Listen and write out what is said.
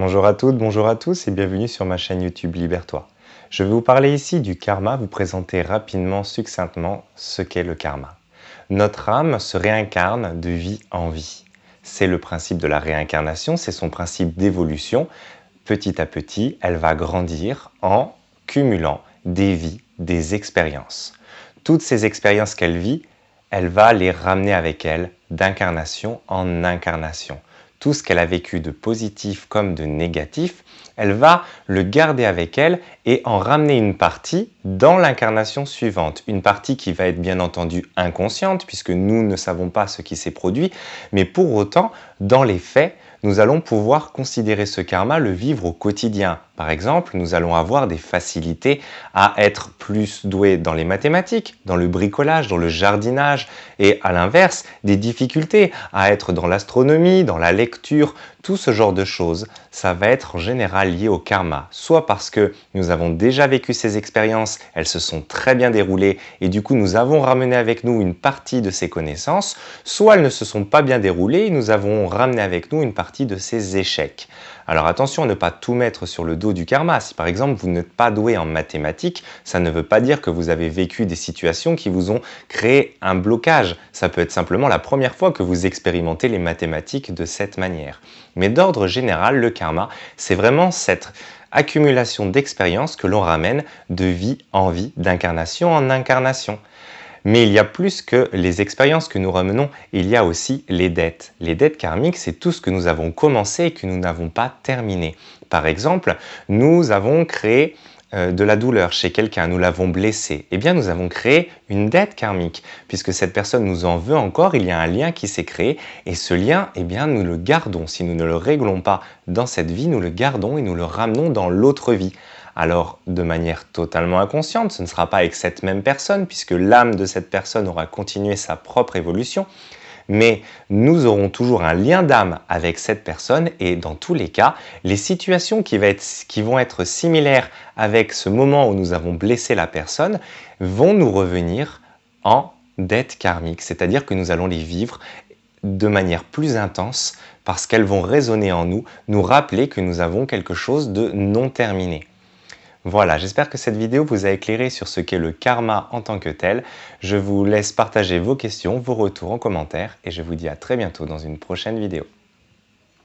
Bonjour à toutes, bonjour à tous et bienvenue sur ma chaîne YouTube Libère-toi. Je vais vous parler ici du karma, vous présenter rapidement, succinctement ce qu'est le karma. Notre âme se réincarne de vie en vie. C'est le principe de la réincarnation, c'est son principe d'évolution. Petit à petit, elle va grandir en cumulant des vies, des expériences. Toutes ces expériences qu'elle vit, elle va les ramener avec elle d'incarnation en incarnation. Tout ce qu'elle a vécu de positif comme de négatif, elle va le garder avec elle et en ramener une partie dans l'incarnation suivante. Une partie qui va être bien entendu inconsciente puisque nous ne savons pas ce qui s'est produit, mais pour autant, dans les faits, nous allons pouvoir considérer ce karma, le vivre au quotidien. Par exemple, nous allons avoir des facilités à être plus doués dans les mathématiques, dans le bricolage, dans le jardinage, et à l'inverse, des difficultés à être dans l'astronomie, dans la lecture, tout ce genre de choses, ça va être en général lié au karma. Soit parce que nous avons déjà vécu ces expériences, elles se sont très bien déroulées et du coup nous avons ramené avec nous une partie de ces connaissances, soit elles ne se sont pas bien déroulées et nous avons ramené avec nous une partie de ces échecs. Alors attention à ne pas tout mettre sur le dos du karma. Si par exemple vous n'êtes pas doué en mathématiques, ça ne veut pas dire que vous avez vécu des situations qui vous ont créé un blocage. Ça peut être simplement la première fois que vous expérimentez les mathématiques de cette manière. Mais d'ordre général, le karma, c'est vraiment cette accumulation d'expériences que l'on ramène de vie en vie, d'incarnation en incarnation. Mais il y a plus que les expériences que nous ramenons, il y a aussi les dettes. Les dettes karmiques, c'est tout ce que nous avons commencé et que nous n'avons pas terminé. Par exemple, nous avons créé de la douleur chez quelqu'un, nous l'avons blessé. Eh bien, nous avons créé une dette karmique. Puisque cette personne nous en veut encore, il y a un lien qui s'est créé et ce lien, eh bien, nous le gardons. Si nous ne le réglons pas dans cette vie, nous le gardons et nous le ramenons dans l'autre vie. Alors, de manière totalement inconsciente, ce ne sera pas avec cette même personne, puisque l'âme de cette personne aura continué sa propre évolution, mais nous aurons toujours un lien d'âme avec cette personne et dans tous les cas, les situations qui vont être similaires avec ce moment où nous avons blessé la personne vont nous revenir en dette karmique, c'est-à-dire que nous allons les vivre de manière plus intense parce qu'elles vont résonner en nous, nous rappeler que nous avons quelque chose de non terminé. Voilà, j'espère que cette vidéo vous a éclairé sur ce qu'est le karma en tant que tel. Je vous laisse partager vos questions, vos retours en commentaire et je vous dis à très bientôt dans une prochaine vidéo.